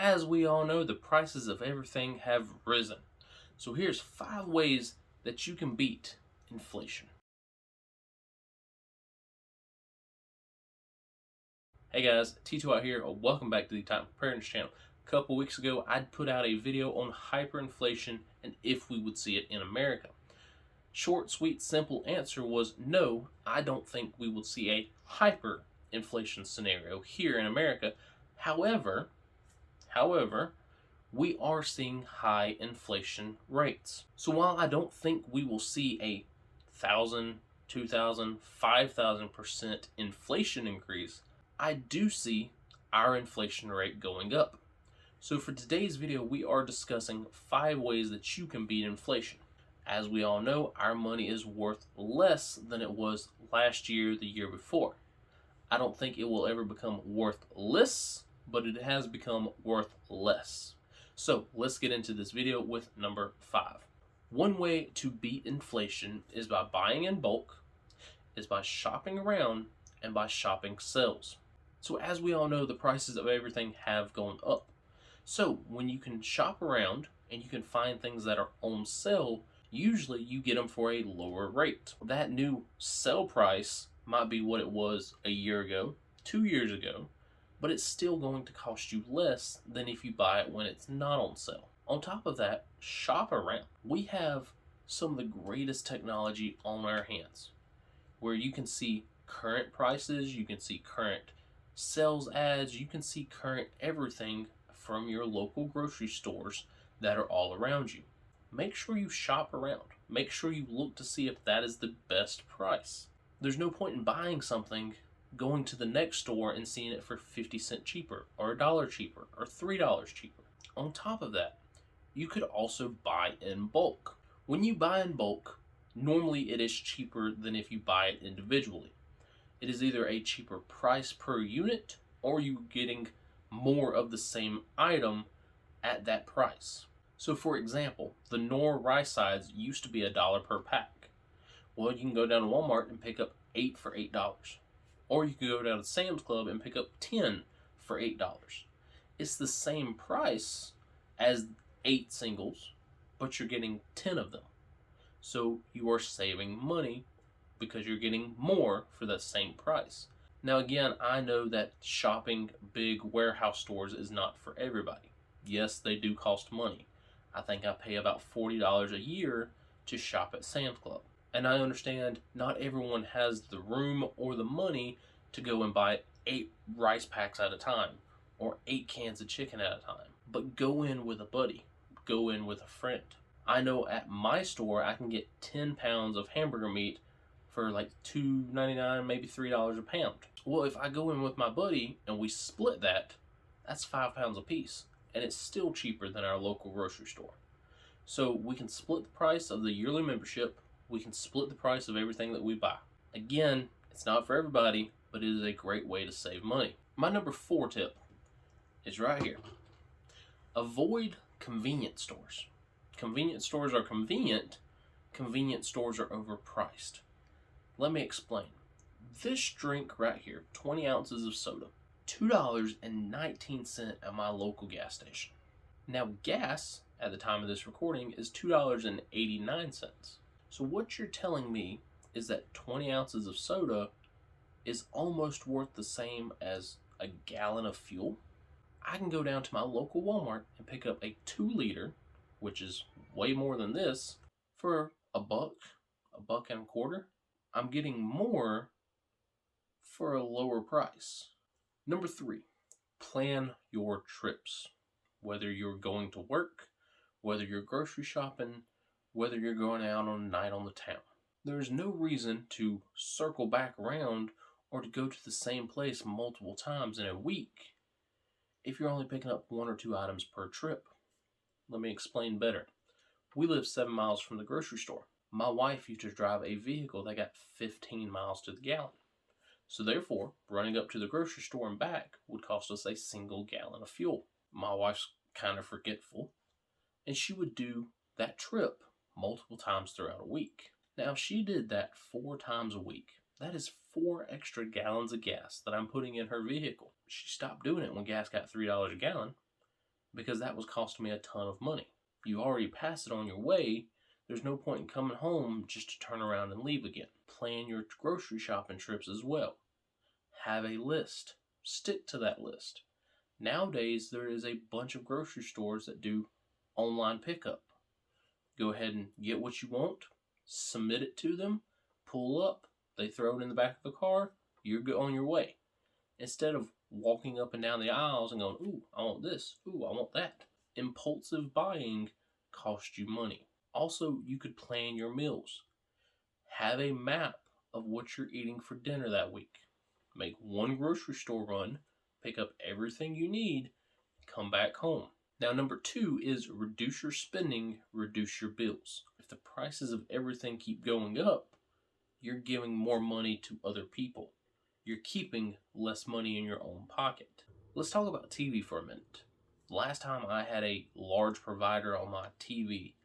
As we all know, the prices of everything have risen. So here's 5 ways that you can beat inflation. Hey guys, T2 out here. Welcome back to the Time Preparedness channel. A couple weeks ago, I'd put out a video on hyperinflation and if we would see it in America. Short, sweet, simple answer was no, I don't think we will see a hyperinflation scenario here in America. However, we are seeing high inflation rates. So while I don't think we will see a 1,000, 2,000, 5,000% inflation increase, I do see our inflation rate going up. So for today's video, we are discussing 5 ways that you can beat inflation. As we all know, our money is worth less than it was last year, the year before. I don't think it will ever become worthless, but it has become worth less. So let's get into this video with number 5. One way to beat inflation is by buying in bulk, is by shopping around, and by shopping sales. So as we all know, the prices of everything have gone up. So when you can shop around and you can find things that are on sale, usually you get them for a lower rate. That new sale price might be what it was a year ago, 2 years ago, but it's still going to cost you less than if you buy it when it's not on sale. On top of that, shop around. We have some of the greatest technology on our hands, where you can see current prices, you can see current sales ads, you can see current everything from your local grocery stores that are all around you. Make sure you shop around. Make sure you look to see if that is the best price. There's no point in buying something, going to the next store and seeing it for 50 cents cheaper, or $1 cheaper, or $3 cheaper. On top of that, you could also buy in bulk. When you buy in bulk, normally it is cheaper than if you buy it individually. It is either a cheaper price per unit, or you're getting more of the same item at that price. So for example, the Knorr rice sides used to be $1 per pack. Well, you can go down to Walmart and pick up 8 for $8. Or you could go down to Sam's Club and pick up 10 for $8. It's the same price as 8 singles, but you're getting 10 of them. So you are saving money because you're getting more for the same price. Now again, I know that shopping big warehouse stores is not for everybody. Yes, they do cost money. I think I pay about $40 a year to shop at Sam's Club. And I understand not everyone has the room or the money to go and buy 8 rice packs at a time or 8 cans of chicken at a time. But go in with a buddy. Go in with a friend. I know at my store I can get 10 pounds of hamburger meat for like $2.99, maybe $3 a pound. Well, if I go in with my buddy and we split that, that's 5 pounds a piece. And it's still cheaper than our local grocery store. So we can split the price of the yearly membership. We can split the price of everything that we buy. Again, it's not for everybody, but it is a great way to save money. My number 4 tip is right here. Avoid convenience stores. Convenience stores are convenient. Convenience stores are overpriced. Let me explain. This drink right here, 20 ounces of soda, $2.19 at my local gas station. Now gas, at the time of this recording, is $2.89. So what you're telling me is that 20 ounces of soda is almost worth the same as a gallon of fuel? I can go down to my local Walmart and pick up a 2-liter, which is way more than this, for $1, $1.25. I'm getting more for a lower price. Number 3, plan your trips. Whether you're going to work, whether you're grocery shopping, whether you're going out on a night on the town. There's no reason to circle back around or to go to the same place multiple times in a week if you're only picking up 1 or 2 items per trip. Let me explain better. We live 7 miles from the grocery store. My wife used to drive a vehicle that got 15 miles to the gallon. So therefore, running up to the grocery store and back would cost us a single gallon of fuel. My wife's kind of forgetful, and she would do that trip multiple times throughout a week. Now, if she did that 4 times a week, that is 4 extra gallons of gas that I'm putting in her vehicle. She stopped doing it when gas got $3 a gallon, because that was costing me a ton of money. You already passed it on your way. There's no point in coming home just to turn around and leave again. Plan your grocery shopping trips as well. Have a list. Stick to that list. Nowadays, there is a bunch of grocery stores that do online pickup. Go ahead and get what you want, submit it to them, pull up, they throw it in the back of the car, you're on your way. Instead of walking up and down the aisles and going, ooh, I want this, ooh, I want that. Impulsive buying costs you money. Also, you could plan your meals. Have a map of what you're eating for dinner that week. Make one grocery store run, pick up everything you need, come back home. Now, number 2 is reduce your spending, reduce your bills. If the prices of everything keep going up, you're giving more money to other people. You're keeping less money in your own pocket. Let's talk about TV for a minute. Last time I had a large provider on my TV,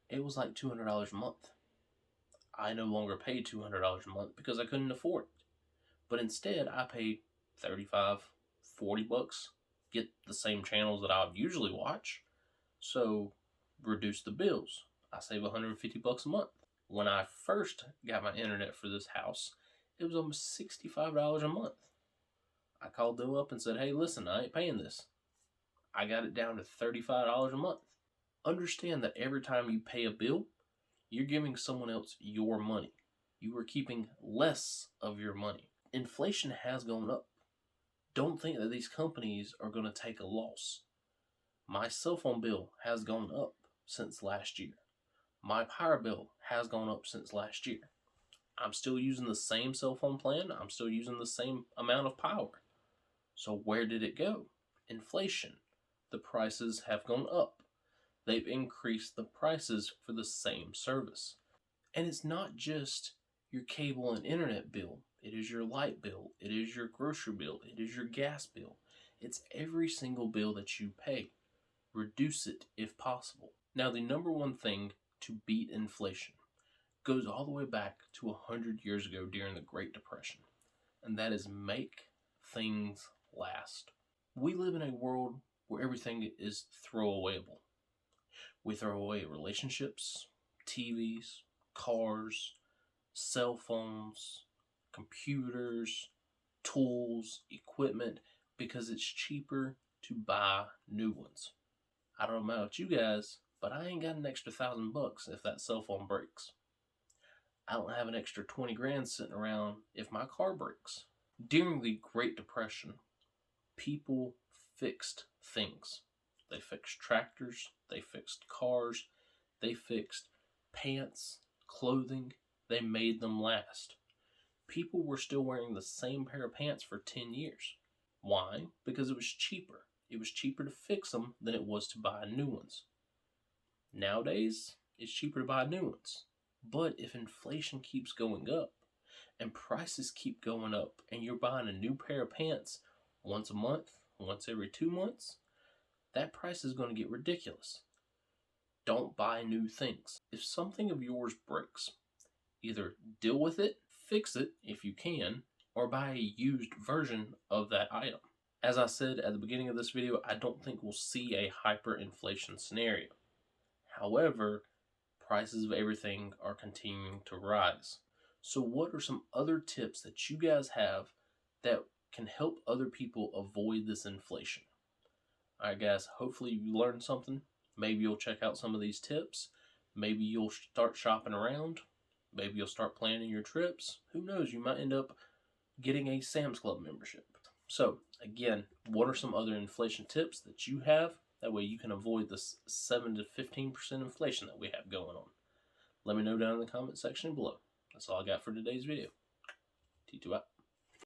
it was like $200 a month. I no longer pay $200 a month because I couldn't afford it. But instead, I pay $35, $40, get the same channels that I would usually watch. So, reduce the bills. I save $150 a month. When I first got my internet for this house, it was almost $65 a month. I called them up and said, hey, listen, I ain't paying this. I got it down to $35 a month. Understand that every time you pay a bill, you're giving someone else your money. You are keeping less of your money. Inflation has gone up. Don't think that these companies are going to take a loss. My cell phone bill has gone up since last year. My power bill has gone up since last year. I'm still using the same cell phone plan. I'm still using the same amount of power. So where did it go? Inflation. The prices have gone up. They've increased the prices for the same service. And it's not just your cable and internet bill. It is your light bill. It is your grocery bill. It is your gas bill. It's every single bill that you pay. Reduce it if possible. Now, the number one thing to beat inflation goes all the way back to 100 years ago during the Great Depression, and that is make things last. We live in a world where everything is throwawayable. We throw away relationships, TVs, cars, cell phones, computers, tools, equipment, because it's cheaper to buy new ones. I don't know about you guys, but I ain't got an extra $1,000 if that cell phone breaks. I don't have an extra 20 grand sitting around if my car breaks. During the Great Depression, people fixed things. They fixed tractors, they fixed cars, they fixed pants, clothing, they made them last. People were still wearing the same pair of pants for 10 years. Why? Because it was cheaper. It was cheaper to fix them than it was to buy new ones. Nowadays, it's cheaper to buy new ones. But if inflation keeps going up and prices keep going up and you're buying a new pair of pants once a month, once every 2 months, that price is going to get ridiculous. Don't buy new things. If something of yours breaks, either deal with it, fix it if you can, or buy a used version of that item. As I said at the beginning of this video, I don't think we'll see a hyperinflation scenario. However, prices of everything are continuing to rise. So what are some other tips that you guys have that can help other people avoid this inflation? Alright guys, hopefully you learned something. Maybe you'll check out some of these tips. Maybe you'll start shopping around. Maybe you'll start planning your trips. Who knows, you might end up getting a Sam's Club membership. So again, what are some other inflation tips that you have? That way you can avoid this 7 to 15% inflation that we have going on. Let me know down in the comment section below. That's all I got for today's video. T2 out.